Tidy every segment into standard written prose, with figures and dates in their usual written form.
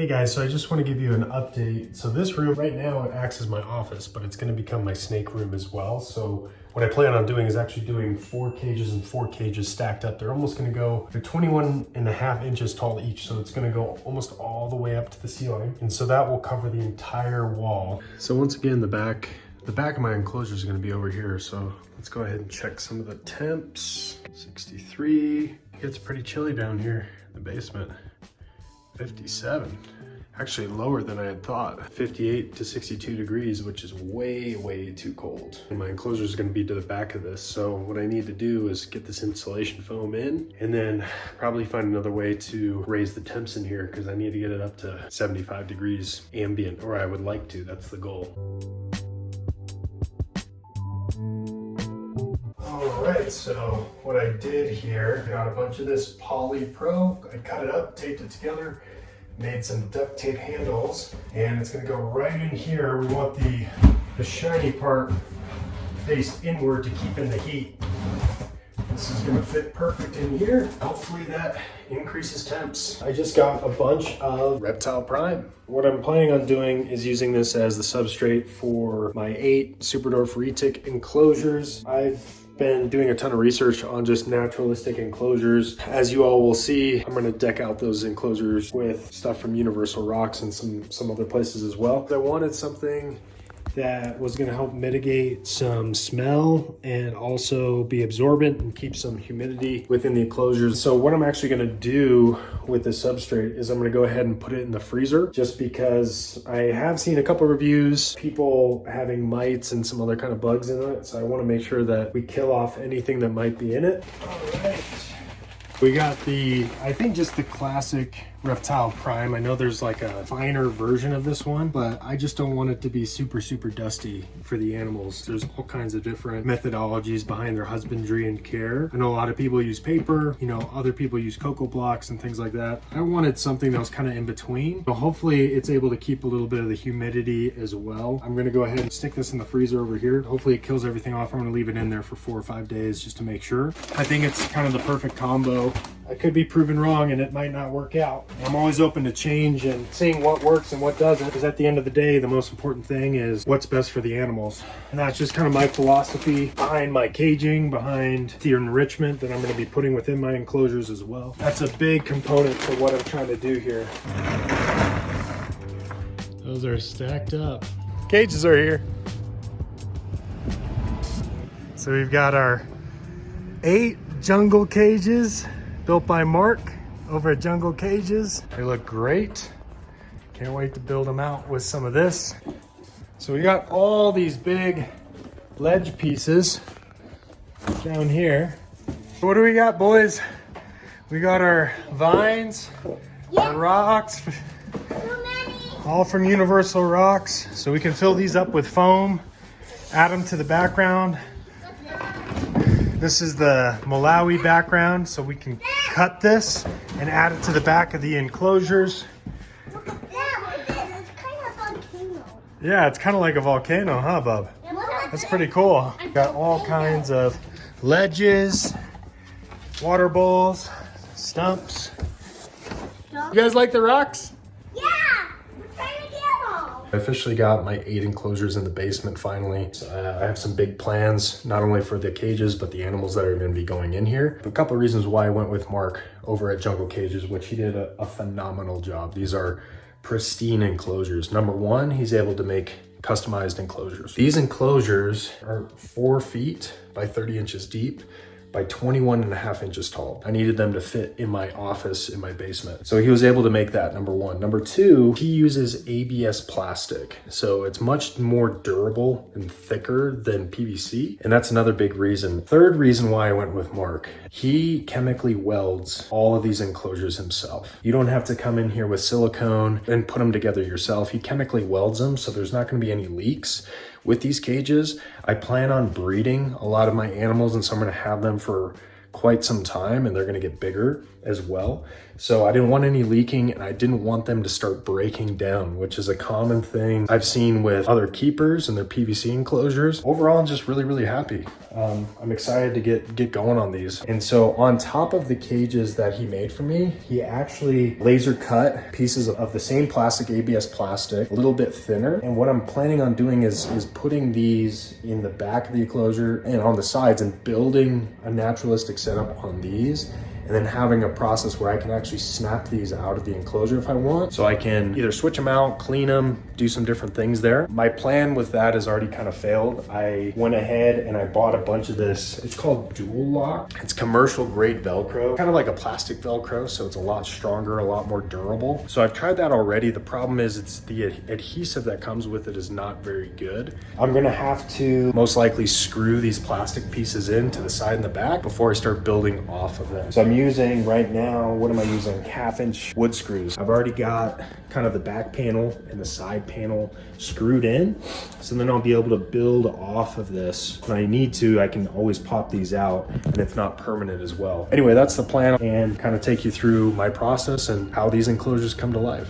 Hey guys, so I just want to give you an update. So this room right now, it acts as my office, but it's going to become my snake room as well. So what I plan on doing is actually doing 4 cages and 4 cages stacked up. They're almost going to go, they're 21.5 inches tall each. So it's going to go almost all the way up to the ceiling. And so that will cover the entire wall. So once again, the back of my enclosure is going to be over here. So let's go ahead and check some of the temps. 63, it's pretty chilly down here in the basement. 57, actually lower than I had thought. 58 to 62 degrees, which is way too cold. And my enclosure is going to be to the back of this. So what I need to do is get this insulation foam in and then probably find another way to raise the temps in here because I need to get it up to 75 degrees ambient, or I would like to, that's the goal. All right, so what I did here, got a bunch of this Poly Pro, I cut it up, taped it together, made some duct tape handles, and it's gonna go right in here. We want the shiny part faced inward to keep in the heat. This is gonna fit perfect in here. Hopefully that increases temps. I just got a bunch of Reptile Prime. What I'm planning on doing is using this as the substrate for my 8 Dwarf Retic enclosures. I've been doing a ton of research on just naturalistic enclosures. As you all will see, I'm gonna deck out those enclosures with stuff from Universal Rocks and some other places as well. I wanted something that was gonna help mitigate some smell and also be absorbent and keep some humidity within the enclosures. So what I'm actually gonna do with this substrate is I'm gonna go ahead and put it in the freezer, just because I have seen a couple reviews, people having mites and some other kind of bugs in it. So I wanna make sure that we kill off anything that might be in it. All right. We got I think just the classic Reptile Prime. I know there's like a finer version of this one, but I just don't want it to be super dusty for the animals. There's all kinds of different methodologies behind their husbandry and care. I know a lot of people use paper, you know, other people use cocoa blocks and things like that. I wanted something that was kind of in between. So hopefully it's able to keep a little bit of the humidity as well. I'm gonna go ahead and stick this in the freezer over here. Hopefully it kills everything off. I'm gonna leave it in there for 4 or 5 days just to make sure. I think it's kind of the perfect combo. I could be proven wrong and it might not work out. I'm always open to change and seeing what works and what doesn't, because at the end of the day, the most important thing is what's best for the animals. And that's just kind of my philosophy behind my caging, behind the enrichment that I'm going to be putting within my enclosures as well. That's a big component for what I'm trying to do here. Those are stacked up. Cages are here. So we've got our 8 jungle cages built by Mark over at Jungle Cages. They look great. Can't wait to build them out with some of this. So we got all these big ledge pieces down here. What do we got, boys? We got our vines, our rocks, all from Universal Rocks. So we can fill these up with foam, add them to the background. This is the Malawi background, so we can cut this and add it to the back of the enclosures. Look at that, it's kind of a volcano. Yeah, it's kind of like a volcano, huh, bub? That's pretty cool. Got all kinds of ledges, water bowls, stumps. You guys like the rocks? Yeah, we're trying to get them. I officially got my 8 enclosures in the basement finally. So I have some big plans, not only for the cages, but the animals that are going to be going in here. A couple of reasons why I went with Mark over at Jungle Cages, which he did a phenomenal job. These are pristine enclosures. Number one, he's able to make customized enclosures. These enclosures are 4 feet by 30 inches deep by 21.5 inches tall. I needed them to fit in my office in my basement. So he was able to make that, number one. Number two, he uses ABS plastic. So it's much more durable and thicker than PVC. And that's another big reason. Third reason why I went with Mark, he chemically welds all of these enclosures himself. You don't have to come in here with silicone and put them together yourself. He chemically welds them, so there's not gonna be any leaks. With these cages, I plan on breeding a lot of my animals, and so I'm gonna have them for quite some time and they're gonna get bigger. as well. So I didn't want any leaking, and I didn't want them to start breaking down, which is a common thing I've seen with other keepers and their PVC enclosures. Overall, I'm just really, really happy. I'm excited to get going on these. And so on top of the cages that he made for me, he actually laser cut pieces of the same plastic, ABS plastic, a little bit thinner. And what I'm planning on doing is putting these in the back of the enclosure and on the sides and building a naturalistic setup on these, and then having a process where I can actually snap these out of the enclosure if I want. So I can either switch them out, clean them, do some different things there. My plan with that has already kind of failed. I went ahead and I bought a bunch of this. It's called Dual Lock. It's commercial grade Velcro, kind of like a plastic Velcro. So it's a lot stronger, a lot more durable. So I've tried that already. The problem is it's the adhesive that comes with it is not very good. I'm gonna have to most likely screw these plastic pieces in to the side and the back before I start building off of them. So I'm using right now, what am I using? 1/2" wood screws. I've already got kind of the back panel and the side panel screwed in. So then I'll be able to build off of this. When I need to, I can always pop these out, and it's not permanent as well. Anyway, that's the plan, and kind of take you through my process and how these enclosures come to life.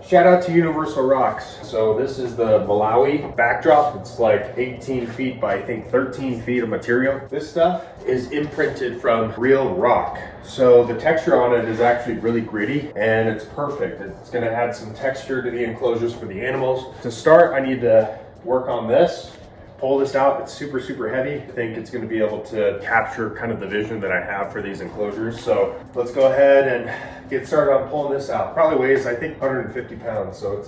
Shout out to Universal Rocks. So this is the Malawi backdrop. It's like 18 feet by I think 13 feet of material. This stuff is imprinted from real rock. So the texture on it is actually really gritty, and it's perfect. It's gonna add some texture to the enclosures for the animals. To start, I need to work on this. Pull this out, it's super, super heavy. I think it's gonna be able to capture kind of the vision that I have for these enclosures. So let's go ahead and get started on pulling this out. Probably weighs, I think, 150 pounds. So it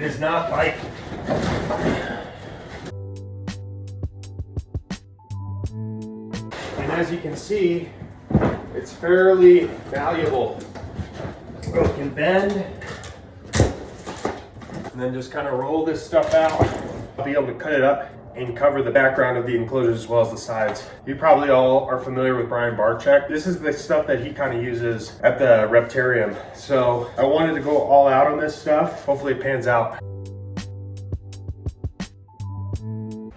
is not light. And as you can see, it's fairly malleable. It can bend, and then just kind of roll this stuff out. I'll be able to cut it up and cover the background of the enclosures as well as the sides. You probably all are familiar with Brian Barczyk. This is the stuff that he kind of uses at the Reptarium. So I wanted to go all out on this stuff. Hopefully it pans out.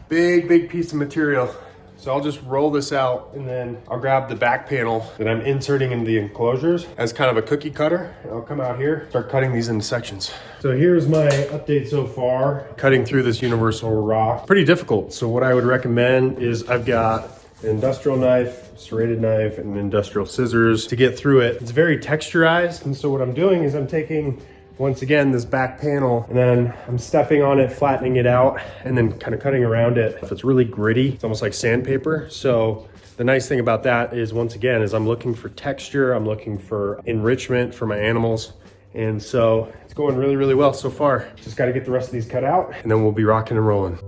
Big piece of material. So I'll just roll this out, and then I'll grab the back panel that I'm inserting into the enclosures as kind of a cookie cutter. I'll come out here, start cutting these into sections. So here's my update so far. Cutting through this universal rock, pretty difficult. So what I would recommend is I've got an industrial knife, serrated knife, and industrial scissors to get through it. It's very texturized, and so what I'm doing is I'm taking, once again, this back panel, and then I'm stepping on it, flattening it out, and then kind of cutting around it. If it's really gritty, it's almost like sandpaper. So the nice thing about that is, once again, is I'm looking for texture, I'm looking for enrichment for my animals. And so it's going really, really well so far. Just got to get the rest of these cut out, and then we'll be rocking and rolling.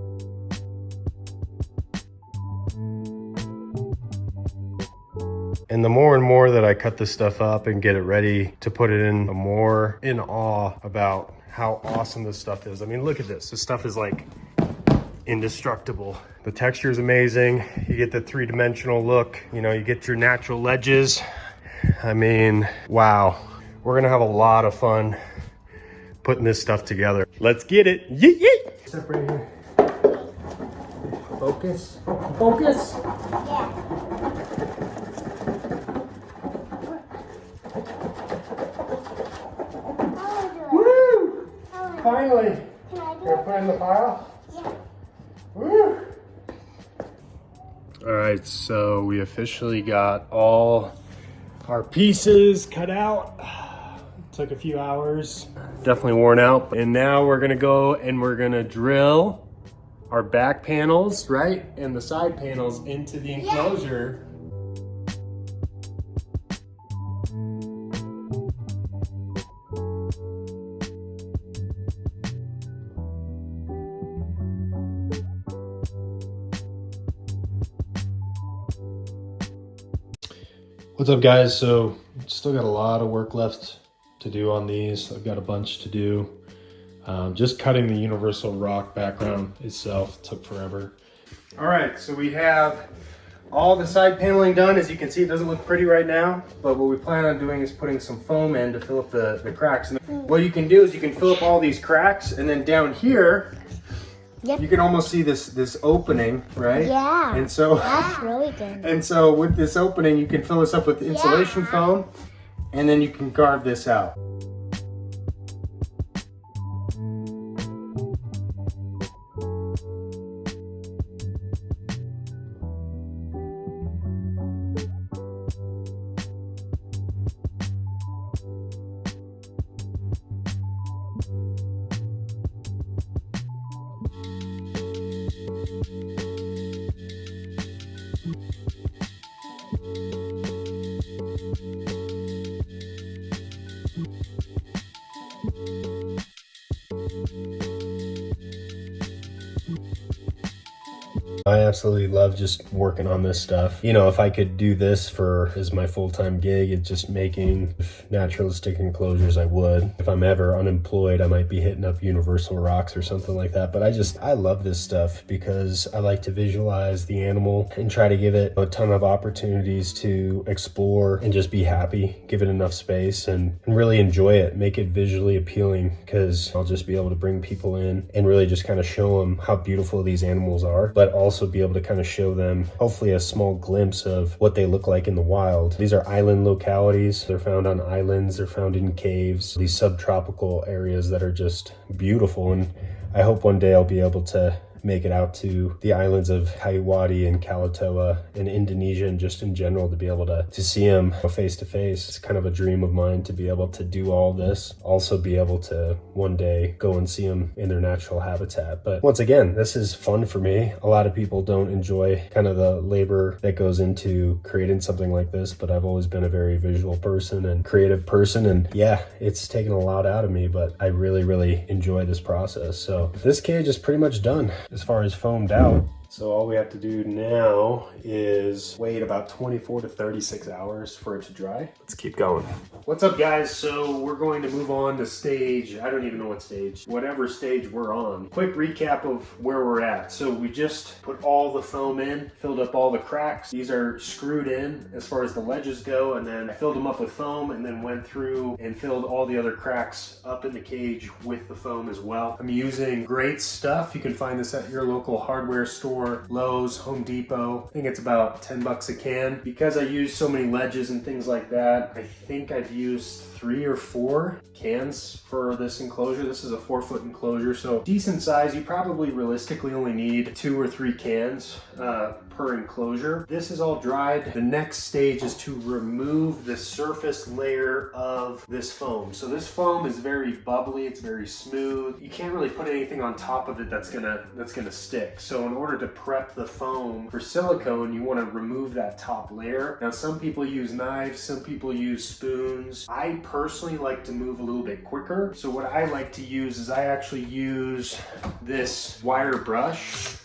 And the more and more that I cut this stuff up and get it ready to put it in, the more in awe about how awesome this stuff is. I mean, look at this. This stuff is like indestructible. The texture is amazing. You get the three-dimensional look. You know, you get your natural ledges. I mean, wow. We're gonna have a lot of fun putting this stuff together. Let's get it. Yeet, yeet. Step right here. Focus. Focus. Yeah. Woo! Finally. Can I do Gonna put it in the pile? Yeah. Woo! All right, so we officially got all our pieces cut out. Took a few hours, definitely worn out. And now we're gonna go and we're gonna drill our back panels, right? And the side panels into the enclosure. What's up, guys? So still got a lot of work left to do on these. I've got a bunch to do. Just cutting the universal rock background itself took forever. All right, so we have all the side paneling done. As you can see, it doesn't look pretty right now, but what we plan on doing is putting some foam in to fill up the cracks. And what you can do is you can fill up all these cracks, and then down here, Yep. You can almost see this opening, right? Yeah. And so That's really good. and so with this opening, you can fill this up with insulation foam, and then you can carve this out. I absolutely love just working on this stuff. You know, if I could do this as my full-time gig, it's just making naturalistic enclosures, I would. If I'm ever unemployed, I might be hitting up Universal Rocks or something like that. But I love this stuff because I like to visualize the animal and try to give it a ton of opportunities to explore and just be happy, give it enough space and really enjoy it, make it visually appealing, because I'll just be able to bring people in and really just kind of show them how beautiful these animals are, but also be able to kind of show them hopefully a small glimpse of what they look like in the wild. These are island localities. They're found on islands, they're found in caves, these subtropical areas that are just beautiful. And I hope one day I'll be able to make it out to the islands of Kayuwadi and Kalatoa and Indonesia, and just in general to be able to see them face to face. It's kind of a dream of mine to be able to do all this, also be able to one day go and see them in their natural habitat. But once again, this is fun for me. A lot of people don't enjoy kind of the labor that goes into creating something like this, but I've always been a very visual person and creative person, and yeah, it's taken a lot out of me, but I really enjoy this process. So this cage is pretty much done as far as foamed out. So all we have to do now is wait about 24 to 36 hours for it to dry. Let's keep going. What's up, guys? So we're going to move on to stage, I don't even know what stage, whatever stage we're on. Quick recap of where we're at. So we just put all the foam in, filled up all the cracks. These are screwed in as far as the ledges go, and then I filled them up with foam and then went through and filled all the other cracks up in the cage with the foam as well. I'm using great stuff. You can find this at your local hardware store, Lowe's, Home Depot. I think it's about 10 bucks a can. Because I use so many ledges and things like that, I think I've used 3 or 4 cans for this enclosure. This is a 4-foot enclosure, so decent size. You probably realistically only need 2 or 3 cans per enclosure. This is all dried. The next stage is to remove the surface layer of this foam. So this foam is very bubbly, it's very smooth. You can't really put anything on top of it that's gonna stick. So in order to prep the foam for silicone, you want to remove that top layer. Now some people use knives, some people use spoons. I personally like to move a little bit quicker. So what I like to use is I actually use this wire brush.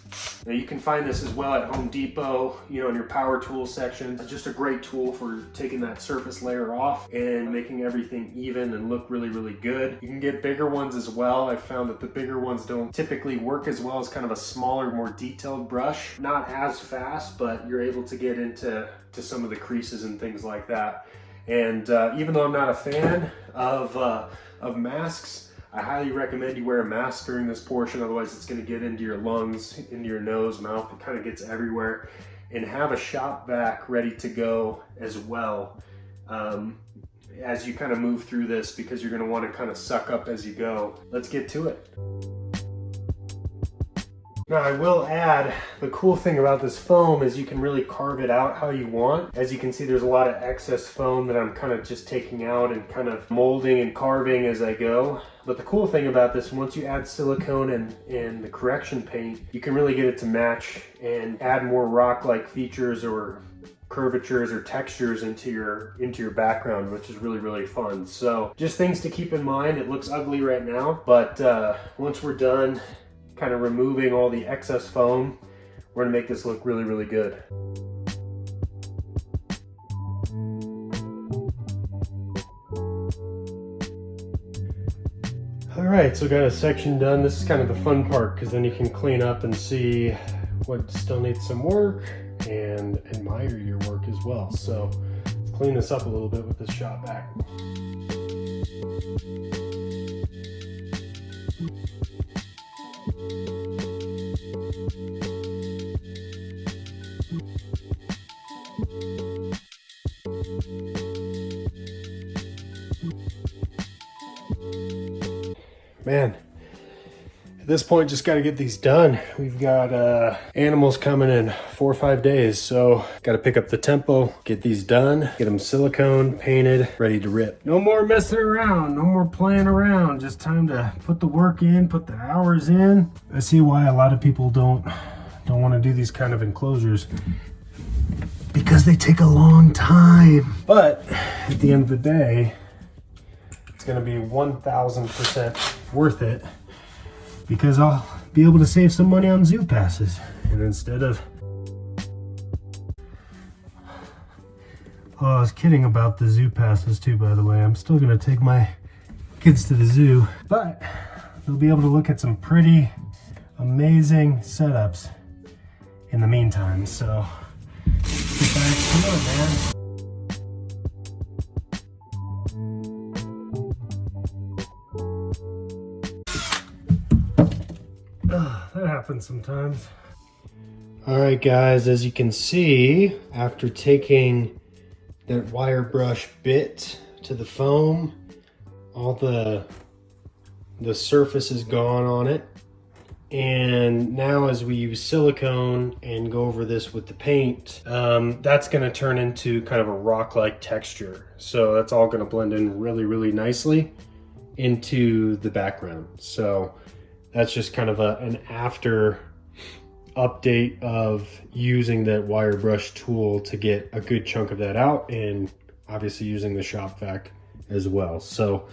Now you can find this as well at Home Depot, you know, in your power tool section. It's just a great tool for taking that surface layer off and making everything even and look really good. You can get bigger ones as well. I've found that the bigger ones don't typically work as well as kind of a smaller, more detailed brush. Not as fast, but you're able to get into some of the creases and things like that. And even though I'm not a fan of masks, I highly recommend you wear a mask during this portion, otherwise it's going to get into your lungs, into your nose, mouth. It kind of gets everywhere. And have a shop vac ready to go as well as you kind of move through this, because you're going to want to kind of suck up as you go. Let's get to it. Now I will add, the cool thing about this foam is you can really carve it out how you want. As you can see, there's a lot of excess foam that I'm kind of just taking out and kind of molding and carving as I go. But the cool thing about this, once you add silicone and the correction paint, you can really get it to match and add more rock-like features or curvatures or textures into your background, which is really fun. So just things to keep in mind. It looks ugly right now, but once we're done kind of removing all the excess foam, we're gonna make this look really good. All right, so got a section done. This is kind of the fun part, because then you can clean up and see what still needs some work and admire your work as well. So let's clean this up a little bit with this shop vac. man, at this point, just got to get these done. We've got animals coming in 4 or 5 days, so got to pick up the tempo, get these done, get them silicone, painted, ready to rip. No more messing around, no more playing around. Just time to put the work in, put the hours in. I see why a lot of people don't want to do these kind of enclosures, because they take a long time. But at the end of the day, it's going to be 1,000% worth it, because I'll be able to save some money on zoo passes. And instead of, oh, I was kidding about the zoo passes too, by the way. I'm still gonna take my kids to the zoo, but they'll be able to look at some pretty amazing setups in the meantime. So get back to it, man. That happens sometimes. All right, guys, as you can see, after taking that wire brush bit to the foam, all the surface is gone on it. And now as we use silicone and go over this with the paint, that's gonna turn into kind of a rock-like texture. So that's all gonna blend in really, really nicely into the background. So that's just kind of an after update of using that wire brush tool to get a good chunk of that out, and obviously using the shop vac as well. So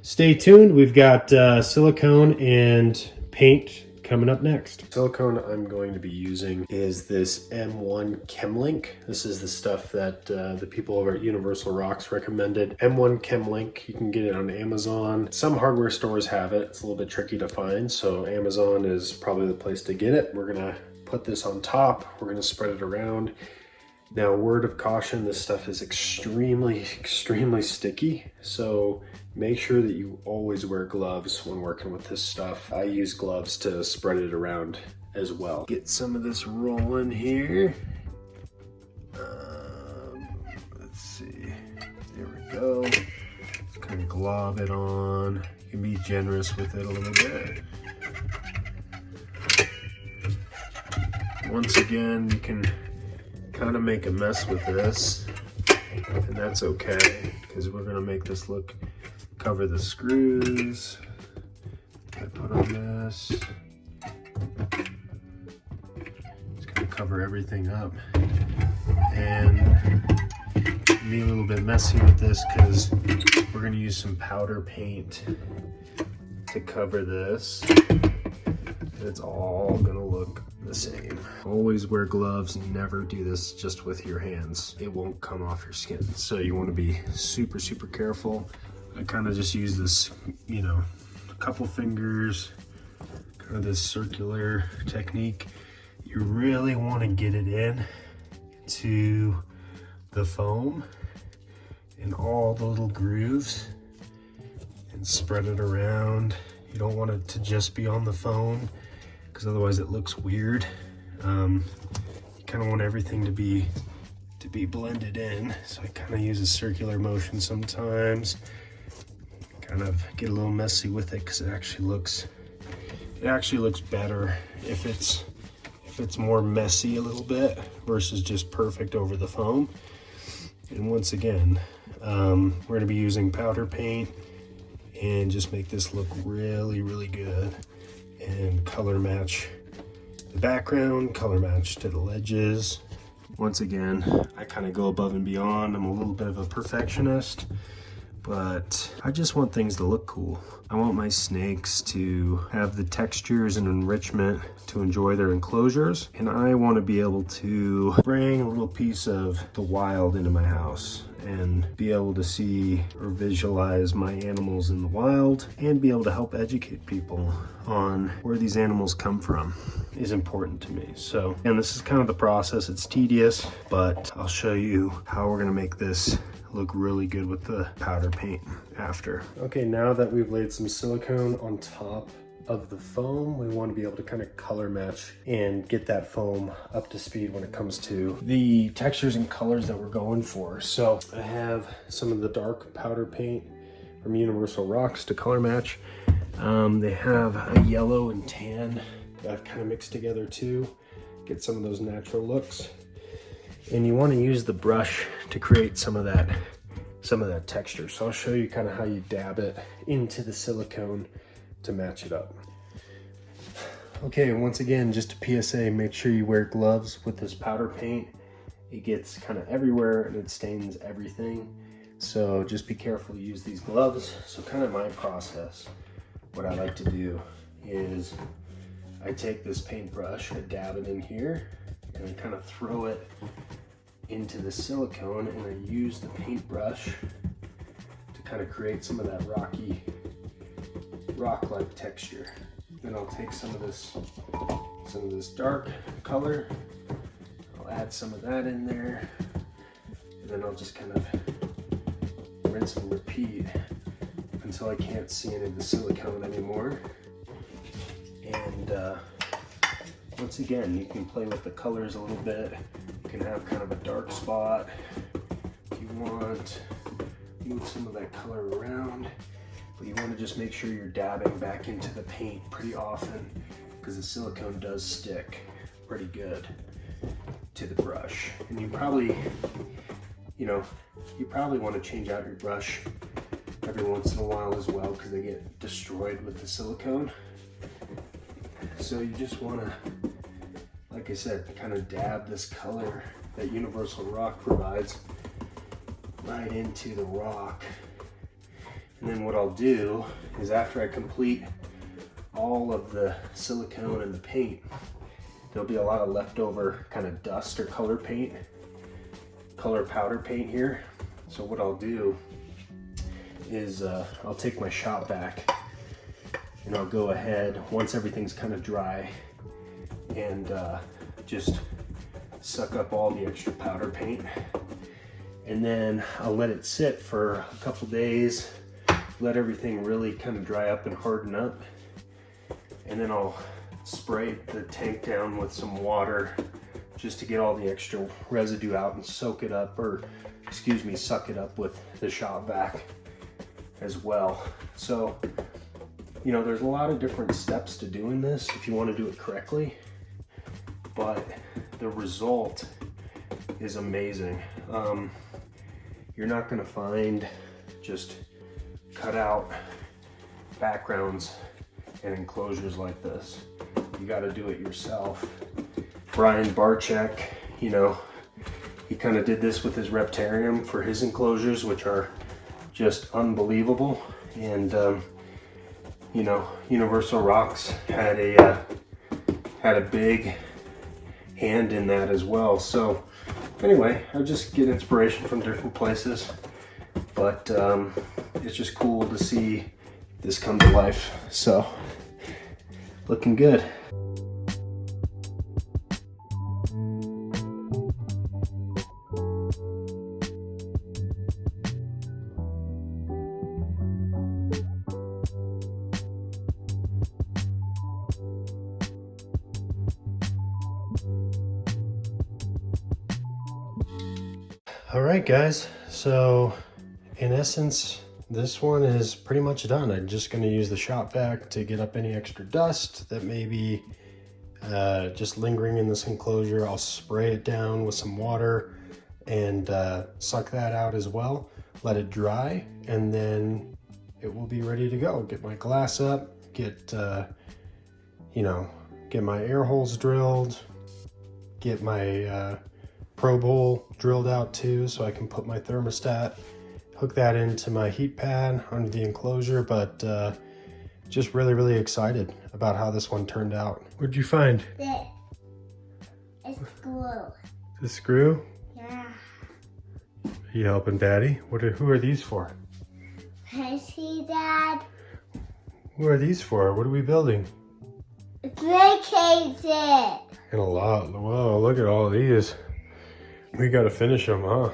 stay tuned. We've got silicone and paint coming up next. Silicone I'm going to be using is this M1 Chemlink. This is the stuff that the people over at Universal Rocks recommended. M1 Chemlink, you can get it on Amazon. Some hardware stores have it. It's a little bit tricky to find, so Amazon is probably the place to get it. We're gonna put this on top. We're gonna spread it around. Now, word of caution, this stuff is extremely, extremely sticky. So make sure that you always wear gloves when working with this stuff. I use gloves to spread it around as well. Get some of this rolling here. Let's see, there we go. Just kind of glob it on. You can be generous with it a little bit. Once again, you can kind of make a mess with this, and that's okay, because we're going to make this look, cover the screws. I put on this, just going to cover everything up, and be a little bit messy with this because we're going to use some powder paint to cover this. It's all going to look the same. Always wear gloves. Never do this just with your hands. It won't come off your skin. So you want to be super, super careful. I kind of just use this, you know, a couple fingers, kind of this circular technique. You really want to get it in to the foam in all the little grooves and spread it around. You don't want it to just be on the foam, because otherwise it looks weird. You kind of want everything to be blended in. So I kind of use a circular motion sometimes. Kind of get a little messy with it because it actually looks better if it's more messy a little bit versus just perfect over the foam. And once again, we're going to be using powder paint and just make this look really, really good, and color match the background, color match to the ledges. Once again, I kind of go above and beyond. I'm a little bit of a perfectionist, but I just want things to look cool. I want my snakes to have the textures and enrichment to enjoy their enclosures, and I want to be able to bring a little piece of the wild into my house and be able to see or visualize my animals in the wild, and be able to help educate people on where these animals come from is important to me. So, and this is kind of the process. It's tedious, but I'll show you how we're gonna make this look really good with the powder paint after. Okay, now that we've laid some silicone on top of the foam, we want to be able to kind of color match and get that foam up to speed when it comes to the textures and colors that we're going for. So I have some of the dark powder paint from Universal Rocks to color match. They have a yellow and tan that I've kind of mixed together too. Get some of those natural looks. And you want to use the brush to create some of that texture. So I'll show you kind of how you dab it into the silicone to match it up. Okay, once again, just a PSA, make sure you wear gloves with this powder paint. It gets kind of everywhere and it stains everything. So just be careful to use these gloves. So kind of my process, what I like to do is I take this paintbrush, I dab it in here, and I kind of throw it into the silicone, and I use the paintbrush to kind of create some of that rock-like texture. Then I'll take some of this dark color, I'll add some of that in there, and then I'll just kind of rinse and repeat until I can't see any of the silicone anymore. And once again, you can play with the colors a little bit. You can have kind of a dark spot if you want. Move some of that color around, but you want to just make sure you're dabbing back into the paint pretty often because the silicone does stick pretty good to the brush. And you probably want to change out your brush every once in a while as well because they get destroyed with the silicone. So you just want to, like I said, kind of dab this color that Universal Rock provides right into the rock. And then what I'll do is after I complete all of the silicone and the paint, there'll be a lot of leftover kind of dust or color powder paint here. So what I'll do is I'll take my shop vac and I'll go ahead once everything's kind of dry and just suck up all the extra powder paint, and then I'll let it sit for a couple days, let everything really kind of dry up and harden up, and then I'll spray the tank down with some water just to get all the extra residue out and soak it up, or excuse me, suck it up with the shop vac as well. So there's a lot of different steps to doing this if you want to do it correctly, but the result is amazing. You're not going to find just cut out backgrounds and enclosures like this. You got to do it yourself. Brian Barczyk, he kind of did this with his Reptarium for his enclosures, which are just unbelievable. And Universal Rocks had a big hand in that as well. So anyway, I just get inspiration from different places, but it's just cool to see this come to life. So looking good. All right, guys, so in essence, this one is pretty much done. I'm just going to use the shop vac to get up any extra dust that may be just lingering in this enclosure. I'll spray it down with some water and suck that out as well, let it dry, and then it will be ready to go. Get my glass up, get my air holes drilled, get my probe hole drilled out too, so I can put my thermostat, hook that into my heat pad under the enclosure. But just really excited about how this one turned out. What did you find? A screw. The screw? Yeah. Are you helping Daddy? Who are these for? I see, Dad. Who are these for? What are we building? Reticulated. And a lot. Whoa, look at all of these. We gotta finish them, huh?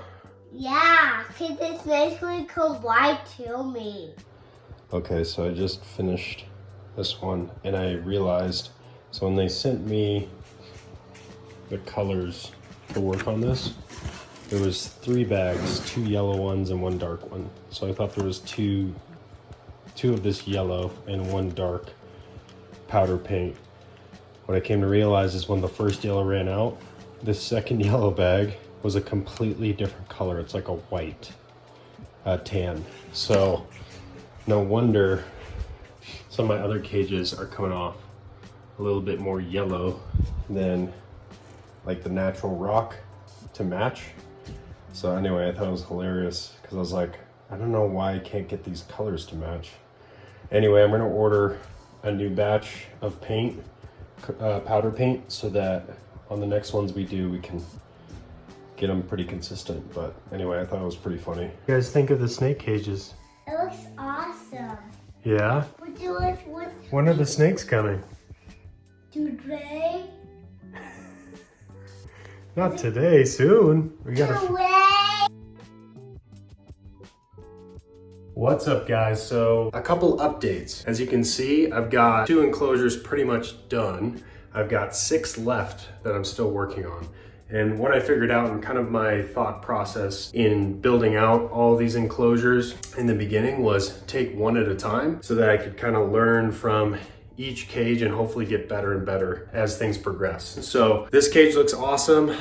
Yeah, because it's nicely come right to me. Okay, so I just finished this one and I realized, so when they sent me the colors to work on this, there was 3 bags, 2 yellow ones and 1 dark one. So I thought there was two 2 of this yellow and 1 dark powder paint. What I came to realize is when the first yellow ran out, this second yellow bag was a completely different color. It's like a white tan. So no wonder some of my other cages are coming off a little bit more yellow than like the natural rock to match. So anyway, I thought it was hilarious because I was like, I don't know why I can't get these colors to match. Anyway, I'm gonna order a new batch of paint, powder paint, so that on the next ones we do, we can get them pretty consistent. But anyway, I thought it was pretty funny. What do you guys think of the snake cages? It looks awesome. Yeah? Would you like one When are the snakes coming? today? Not today, soon. We gotta. Today? What's up, guys? So a couple updates. As you can see, I've got 2 enclosures pretty much done. I've got 6 left that I'm still working on. And what I figured out and kind of my thought process in building out all these enclosures in the beginning was take one at a time so that I could kind of learn from each cage and hopefully get better and better as things progress. So this cage looks awesome.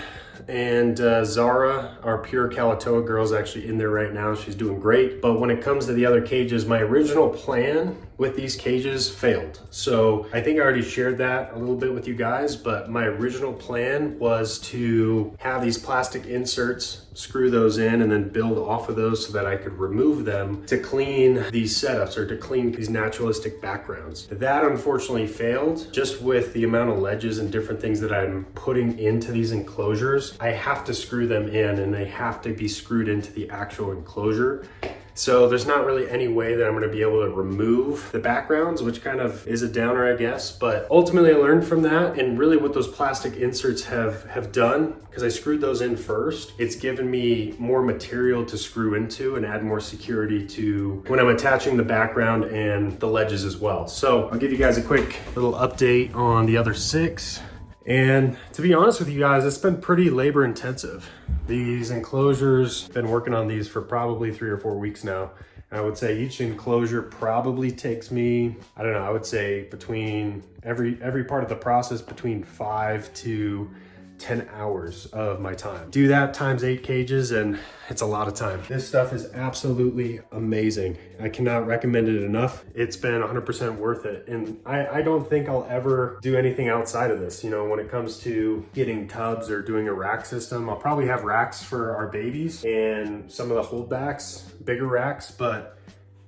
And Zara, our pure Kalatoa girl, is actually in there right now. She's doing great. But when it comes to the other cages, my original plan with these cages failed. So I think I already shared that a little bit with you guys, but my original plan was to have these plastic inserts, screw those in, and then build off of those so that I could remove them to clean these setups or to clean these naturalistic backgrounds. That unfortunately failed just with the amount of ledges and different things that I'm putting into these enclosures. I have to screw them in and they have to be screwed into the actual enclosure. So there's not really any way that I'm gonna be able to remove the backgrounds, which kind of is a downer, I guess. But ultimately I learned from that, and really what those plastic inserts have done, because I screwed those in first, it's given me more material to screw into and add more security to when I'm attaching the background and the ledges as well. So I'll give you guys a quick little update on the other 6. And to be honest with you guys, it's been pretty labor intensive. These enclosures, been working on these for probably 3 or 4 weeks now. And I would say each enclosure probably takes me, I don't know, I would say between every part of the process between 5 to 10 hours of my time. Do that times 8 cages and it's a lot of time. This stuff is absolutely amazing. I cannot recommend it enough. It's been 100% worth it. And I don't think I'll ever do anything outside of this. You know, when it comes to getting tubs or doing a rack system, I'll probably have racks for our babies and some of the holdbacks, bigger racks, but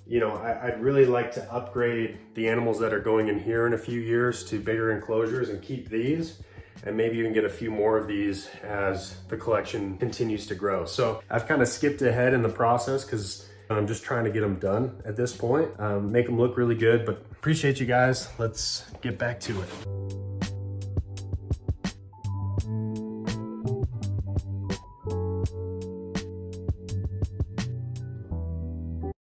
you know, I'd really like to upgrade the animals that are going in here in a few years to bigger enclosures and keep these, and maybe even get a few more of these as the collection continues to grow. So I've kind of skipped ahead in the process because I'm just trying to get them done at this point, make them look really good, but appreciate you guys. Let's get back to it.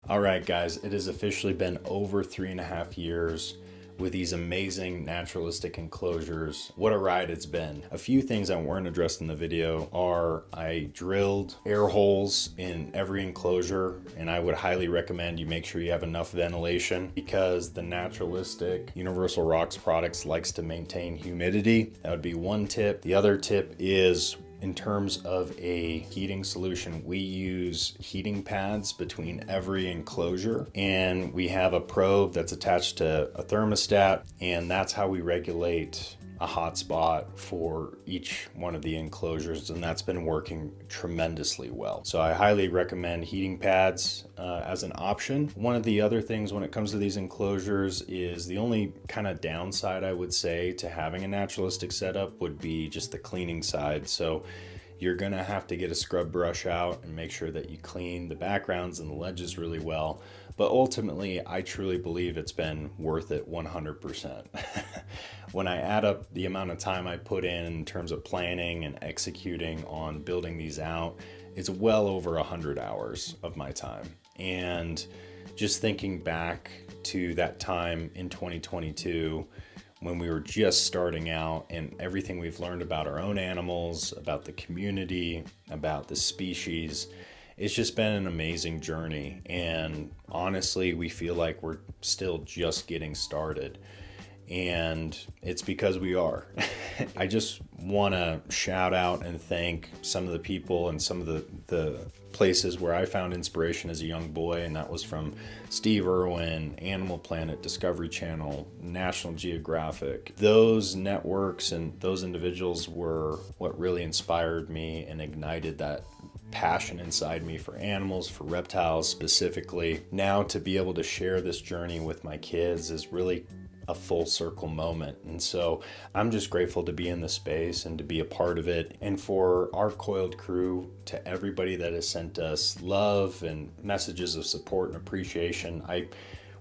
All right, guys, it has officially been over 3.5 years with these amazing naturalistic enclosures. What a ride it's been. A few things that weren't addressed in the video are I drilled air holes in every enclosure, and I would highly recommend you make sure you have enough ventilation because the Naturalistic Universal Rocks products likes to maintain humidity. That would be one tip. The other tip is in terms of a heating solution, we use heating pads between every enclosure, and we have a probe that's attached to a thermostat, and that's how we regulate a hotspot for each one of the enclosures, and that's been working tremendously well. So I highly recommend heating pads as an option. One of the other things when it comes to these enclosures is the only kind of downside I would say to having a naturalistic setup would be just the cleaning side. So you're gonna have to get a scrub brush out and make sure that you clean the backgrounds and the ledges really well. But ultimately, I truly believe it's been worth it 100%. When I add up the amount of time I put in terms of planning and executing on building these out, it's well over 100 hours of my time. And just thinking back to that time in 2022, when we were just starting out and everything we've learned about our own animals, about the community, about the species, it's just been an amazing journey. And honestly, we feel like we're still just getting started. And it's because we are. I just want to shout out and thank some of the people and some of the places where I found inspiration as a young boy, and that was from Steve Irwin, Animal Planet, Discovery Channel, National Geographic. Those networks and those individuals were what really inspired me and ignited that passion inside me for animals, for reptiles specifically. Now to be able to share this journey with my kids is really a full circle moment. And so I'm just grateful to be in the space and to be a part of it. And for our Coiled crew, to everybody that has sent us love and messages of support and appreciation,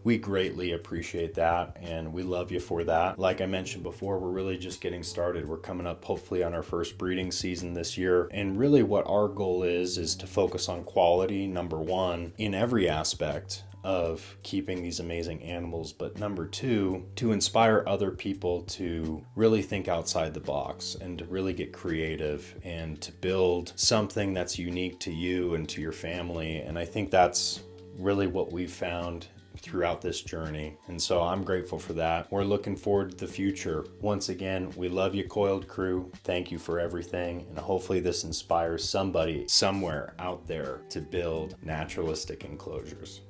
we greatly appreciate that, and we love you for that. Like I mentioned before, we're really just getting started. We're coming up hopefully on our first breeding season this year. And really what our goal is to focus on quality, number one, in every aspect of keeping these amazing animals, but number two, to inspire other people to really think outside the box and to really get creative and to build something that's unique to you and to your family. And I think that's really what we've found throughout this journey. And so I'm grateful for that. We're looking forward to the future. Once again, we love you, Coiled crew. Thank you for everything. And hopefully this inspires somebody somewhere out there to build naturalistic enclosures.